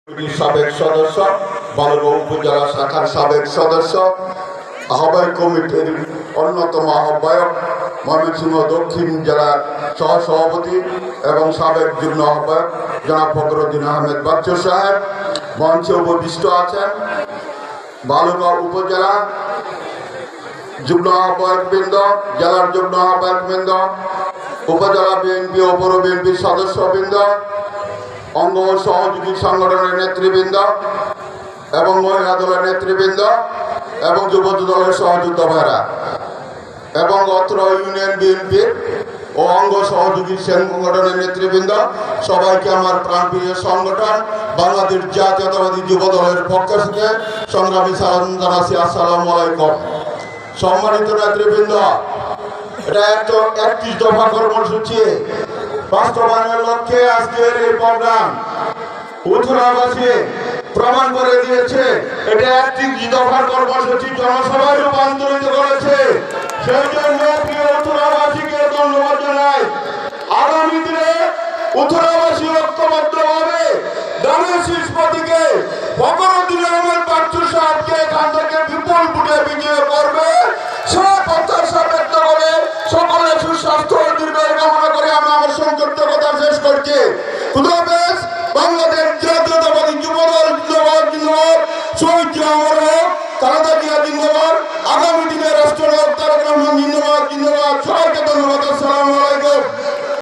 সাবেক সদস্য, বালুরঘাট উপজেলা শাখার সাবেক সদস্য, আহ্বায়ক কমিটির অন্যতম আহ্বায়ক, ময়মনসিংহ দক্ষিণ জেলার সহসভাপতি এবং সাবেক যুগ্ম আহ্বায়ক জনাব ফখরুদ্দিন আহমেদ বাচ্চু সাহেব মঞ্চে উপবিষ্ট আছেন। বালুরঘাট উপজেলা যুগ্ম আহ্বায়কবৃন্দ, জেলার যুগ্ম আহ্বায়কবৃন্দ, উপজেলা বিএনপি ও পৌর বিএনপির সদস্যবৃন্দ, অঙ্গ ও সহযোগী সংগঠনের নেতৃবৃন্দ এবং মহিলা দলের নেতৃবৃন্দ এবং যুব দলের সহযোদ্ধা ভাইরা এবং অত্র ইউনিয়ন বিএনপির ও অঙ্গ সহযোগী সংগঠনের নেতৃবৃন্দ, সবাইকে আমার প্রাণপ্রিয় সংগঠন বাংলাদেশ জাতীয়তাবাদী যুব দলের পক্ষ থেকে সংগ্রামী সালাম জানাচ্ছি। আসসালামু আলাইকুম। সম্মানিত নেতৃবৃন্দ, এটা 31 দফা কর্মসূচি বাস্তবায়নের লক্ষ্যে আজকের এই প্রোগ্রাম উত্তরাবাসী প্রমাণ করে দিয়েছে। এটা 31 দফার কর্মসূচি জনসভায় রূপান্তরিত করেছে। সেই জন্য প্রিয় উত্তরাবাসীকে ধন্যবাদ জানাই। আগামী দিনে উত্তরাবাসী ঐক্যবদ্ধভাবে দানের শীর্ষপতিকে ফখরুদ্দিন আহমেদ বাচ্চু সাহেবকে এখান থেকে বিপুল ভোটে বিজয় করবে সে প্রত্যাশা ব্যক্ত করে সকলের সুস্বাস্থ্য ও দীর্ঘায়ু কামনা করে আমি আমার সংক্ষিপ্ত কথা শেষ করছি। খুদা হাফেজ।